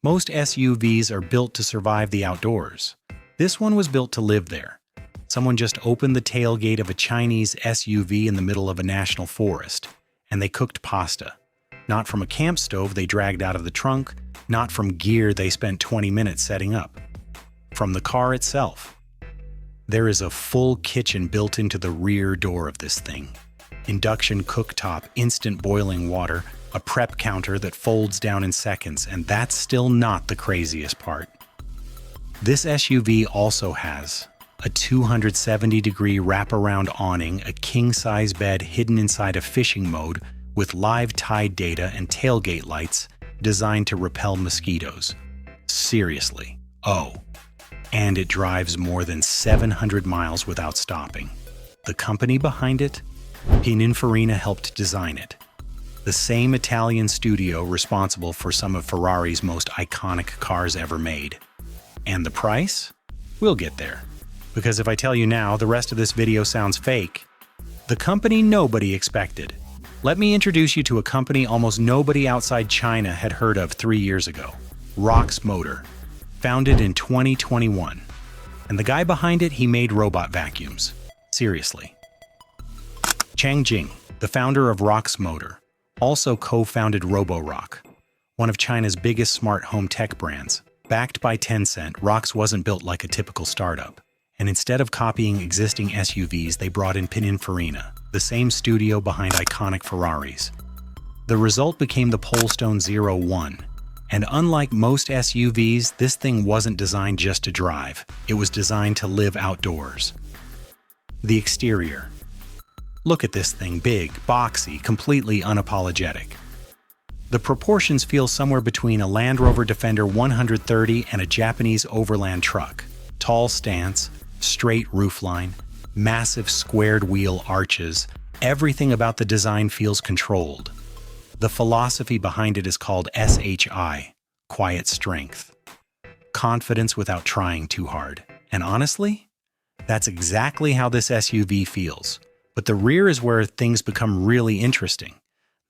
Most SUVs are built to survive the outdoors. This one was built to live there. Someone just opened the tailgate of a Chinese SUV in the middle of a national forest, and they cooked pasta. Not from a camp stove they dragged out of the trunk, not from gear they spent 20 minutes setting up. From the car itself. There is a full kitchen built into the rear door of this thing. Induction cooktop, instant boiling water, a prep counter that folds down in seconds, and that's still not the craziest part. This SUV also has a 270-degree wraparound awning, a king-size bed hidden inside a fishing mode with live tide data and tailgate lights designed to repel mosquitoes. Seriously. Oh. And it drives more than 700 miles without stopping. The company behind it? Pininfarina helped design it. The same Italian studio responsible for some of Ferrari's most iconic cars ever made. And the price? We'll get there. Because if I tell you now, the rest of this video sounds fake. The company nobody expected. Let me introduce you to a company almost nobody outside China had heard of 3 years ago. ROX Motor. Founded in 2021. And the guy behind it, he made robot vacuums. Seriously. Chang Jing, the founder of ROX Motor, also co-founded Roborock, one of China's biggest smart home tech brands. Backed by Tencent, ROX wasn't built like a typical startup. And instead of copying existing SUVs, they brought in Pininfarina, the same studio behind iconic Ferraris. The result became the Polestone 01. And unlike most SUVs, this thing wasn't designed just to drive. It was designed to live outdoors. The exterior. Look at this thing, big, boxy, completely unapologetic. The proportions feel somewhere between a Land Rover Defender 130 and a Japanese overland truck. Tall stance, straight roofline, massive squared wheel arches. Everything about the design feels controlled. The philosophy behind it is called SHI, quiet strength. Confidence without trying too hard. And honestly, that's exactly how this SUV feels. But the rear is where things become really interesting.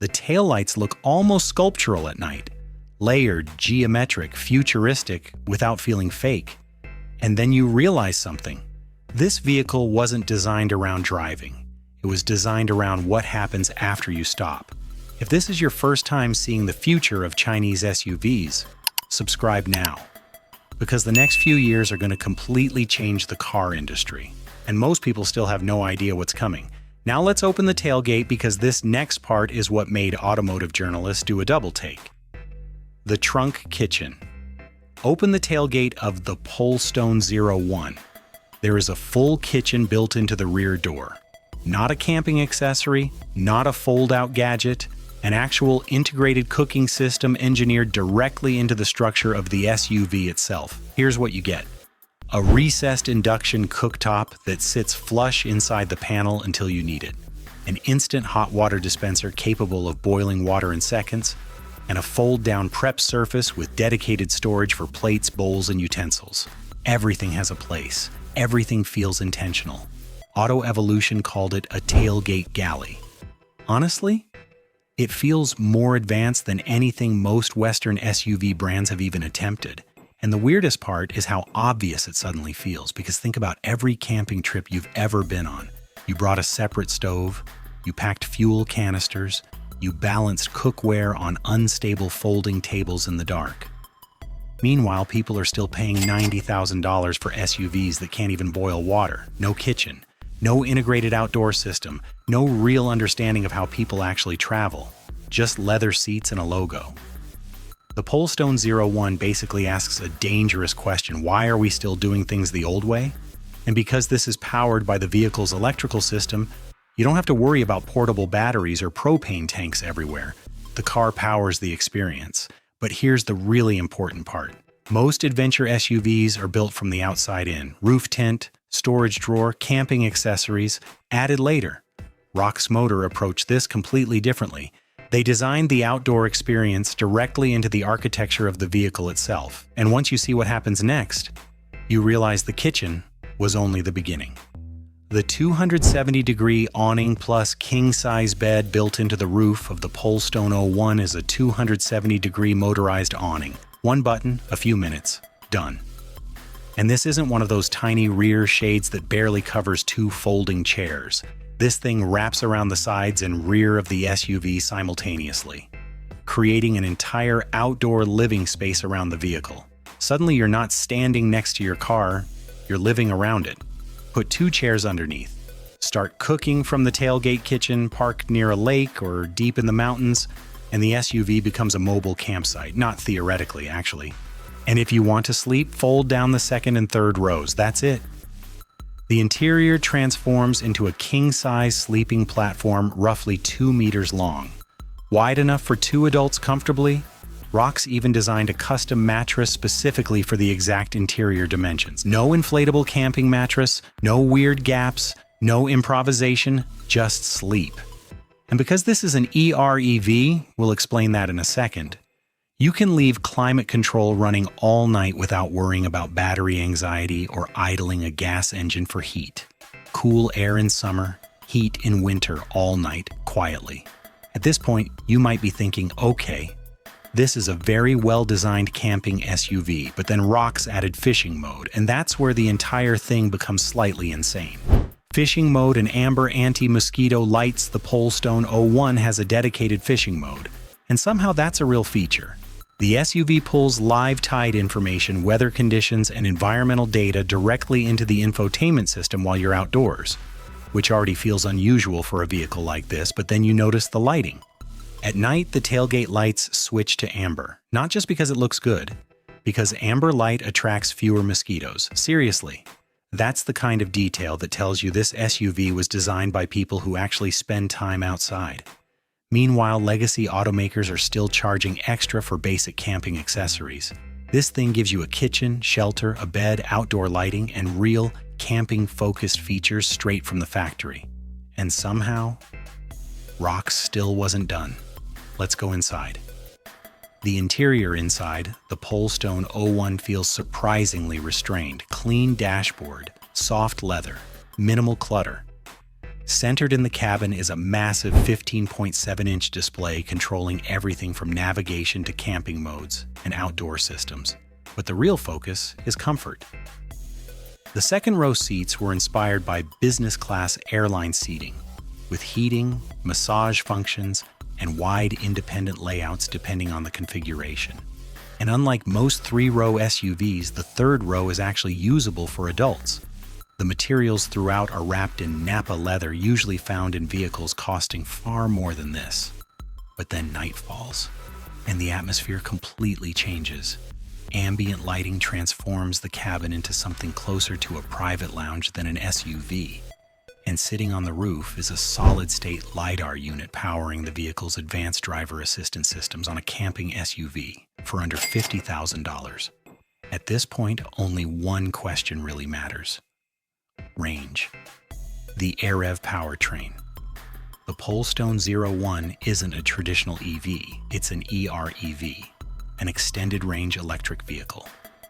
The taillights look almost sculptural at night. Layered, geometric, futuristic, without feeling fake. And then you realize something. This vehicle wasn't designed around driving. It was designed around what happens after you stop. If this is your first time seeing the future of Chinese SUVs, subscribe now. Because the next few years are going to completely change the car industry. And most people still have no idea what's coming. Now let's open the tailgate because this next part is what made automotive journalists do a double take. The trunk kitchen. Open the tailgate of the Polestone 01. There is a full kitchen built into the rear door. Not a camping accessory, not a fold-out gadget, an actual integrated cooking system engineered directly into the structure of the SUV itself. Here's what you get. A recessed induction cooktop that sits flush inside the panel until you need it. An instant hot water dispenser capable of boiling water in seconds, and a fold-down prep surface with dedicated storage for plates, bowls, and utensils. Everything has a place. Everything feels intentional. Auto Evolution called it a tailgate galley. Honestly, it feels more advanced than anything most Western SUV brands have even attempted. And the weirdest part is how obvious it suddenly feels, because think about every camping trip you've ever been on. You brought a separate stove, you packed fuel canisters, you balanced cookware on unstable folding tables in the dark. Meanwhile, people are still paying $90,000 for SUVs that can't even boil water, no kitchen, no integrated outdoor system, no real understanding of how people actually travel, just leather seats and a logo. The Polestone 01 basically asks a dangerous question: why are we still doing things the old way? And because this is powered by the vehicle's electrical system, you don't have to worry about portable batteries or propane tanks everywhere. The car powers the experience. But here's the really important part. Most adventure SUVs are built from the outside in. Roof tint, storage drawer, camping accessories, added later. ROX Motor approached this completely differently. They designed the outdoor experience directly into the architecture of the vehicle itself. And once you see what happens next, you realize the kitchen was only the beginning. The 270-degree awning plus king-size bed built into the roof of the Polestone 01 is a 270-degree motorized awning, One button, a few minutes, done. And this isn't one of those tiny rear shades that barely covers 2 folding chairs. This thing wraps around the sides and rear of the SUV simultaneously, creating an entire outdoor living space around the vehicle. Suddenly you're not standing next to your car, you're living around it. Put 2 chairs underneath. Start cooking from the tailgate kitchen parked near a lake or deep in the mountains, and the SUV becomes a mobile campsite, not theoretically, actually. And if you want to sleep, fold down the second and third rows. That's it. The interior transforms into a king-size sleeping platform roughly 2 meters long. Wide enough for 2 adults comfortably? ROXX even designed a custom mattress specifically for the exact interior dimensions. No inflatable camping mattress, no weird gaps, no improvisation, just sleep. And because this is an EREV, we'll explain that in a second, you can leave climate control running all night without worrying about battery anxiety or idling a gas engine for heat. Cool air in summer, heat in winter all night, quietly. At this point, you might be thinking, okay, this is a very well-designed camping SUV, but then ROXX added fishing mode, and that's where the entire thing becomes slightly insane. Fishing mode and amber anti-mosquito lights. The Polestone 01 has a dedicated fishing mode, and somehow that's a real feature. The SUV pulls live tide information, weather conditions, and environmental data directly into the infotainment system while you're outdoors, which already feels unusual for a vehicle like this, but then you notice the lighting. At night, the tailgate lights switch to amber, not just because it looks good, because amber light attracts fewer mosquitoes. Seriously, that's the kind of detail that tells you this SUV was designed by people who actually spend time outside. Meanwhile, legacy automakers are still charging extra for basic camping accessories. This thing gives you a kitchen, shelter, a bed, outdoor lighting, and real camping-focused features straight from the factory. And somehow, ROXX still wasn't done. Let's go inside. The interior inside, the Polestone 01 feels surprisingly restrained. Clean dashboard, soft leather, minimal clutter. Centered in the cabin is a massive 15.7-inch display controlling everything from navigation to camping modes and outdoor systems. But the real focus is comfort. The second row seats were inspired by business-class airline seating, with heating, massage functions, and wide independent layouts depending on the configuration. And unlike most 3-row SUVs, the third row is actually usable for adults. The materials throughout are wrapped in Napa leather, usually found in vehicles costing far more than this. But then night falls, and the atmosphere completely changes. Ambient lighting transforms the cabin into something closer to a private lounge than an SUV. And sitting on the roof is a solid-state LiDAR unit powering the vehicle's advanced driver assistance systems on a camping SUV for under $50,000. At this point, only one question really matters. Range. The AirEV powertrain. The Polestone 01 isn't a traditional EV, it's an EREV, an extended range electric vehicle.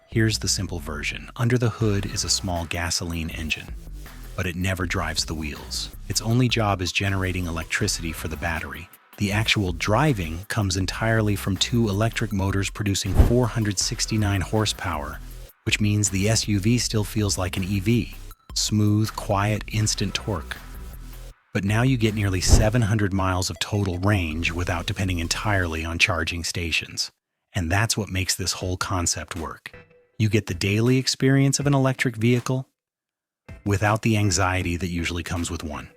Here's the simple version. Under the hood is a small gasoline engine, but it never drives the wheels. Its only job is generating electricity for the battery. The actual driving comes entirely from 2 electric motors producing 469 horsepower, which means the SUV still feels like an EV. Smooth, quiet, instant torque. But now you get nearly 700 miles of total range without depending entirely on charging stations. And that's what makes this whole concept work. You get the daily experience of an electric vehicle without the anxiety that usually comes with one.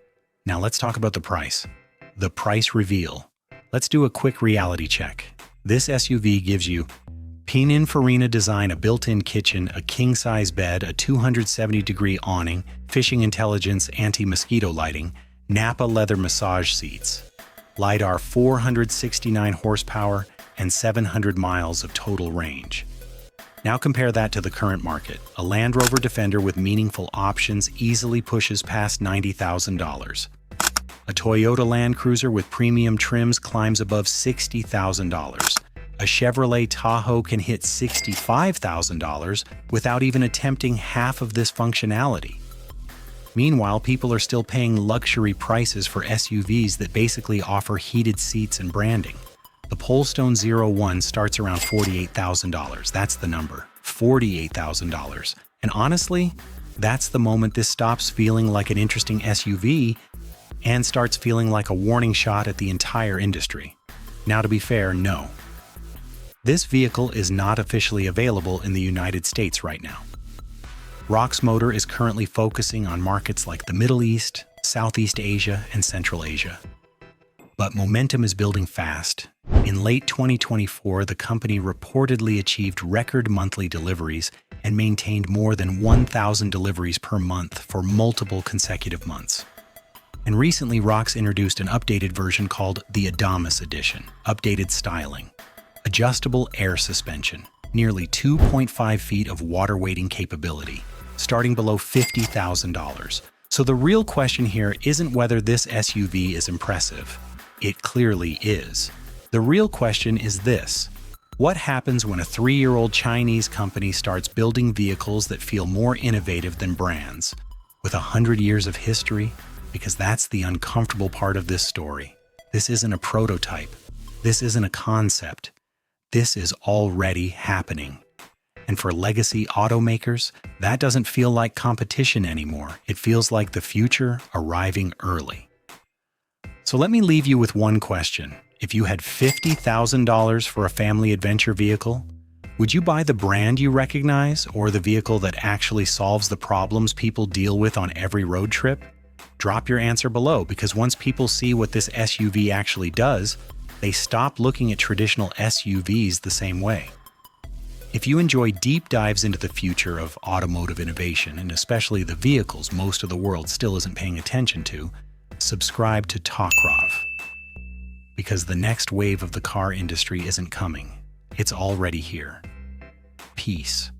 Now let's talk about the price. The price reveal. Let's do a quick reality check. This SUV gives you Pininfarina design, a built-in kitchen, a king-size bed, a 270-degree awning, fishing intelligence, anti-mosquito lighting, Napa leather massage seats, LiDAR 469 horsepower, and 700 miles of total range. Now compare that to the current market. A Land Rover Defender with meaningful options easily pushes past $90,000. A Toyota Land Cruiser with premium trims climbs above $60,000. A Chevrolet Tahoe can hit $65,000 without even attempting half of this functionality. Meanwhile, people are still paying luxury prices for SUVs that basically offer heated seats and branding. The Polestone 01 starts around $48,000. That's the number, $48,000. And honestly, that's the moment this stops feeling like an interesting SUV and starts feeling like a warning shot at the entire industry. Now, to be fair, no. This vehicle is not officially available in the United States right now. ROXX Motor is currently focusing on markets like the Middle East, Southeast Asia, and Central Asia. But momentum is building fast. In late 2024, the company reportedly achieved record monthly deliveries and maintained more than 1,000 deliveries per month for multiple consecutive months. And recently, ROXX introduced an updated version called the Adamas Edition, updated styling, adjustable air suspension, nearly 2.5 feet of water weighting capability, starting below $50,000. So the real question here isn't whether this SUV is impressive. It clearly is. The real question is this: what happens when a 3-year-old Chinese company starts building vehicles that feel more innovative than brands, with 100 years of history? Because that's the uncomfortable part of this story. This isn't a prototype. This isn't a concept. This is already happening. And for legacy automakers, that doesn't feel like competition anymore. It feels like the future arriving early. So let me leave you with one question. If you had $50,000 for a family adventure vehicle, would you buy the brand you recognize or the vehicle that actually solves the problems people deal with on every road trip? Drop your answer below, because once people see what this SUV actually does, they stop looking at traditional SUVs the same way. If you enjoy deep dives into the future of automotive innovation, and especially the vehicles most of the world still isn't paying attention to, subscribe to Talkrov. Because the next wave of the car industry isn't coming. It's already here. Peace.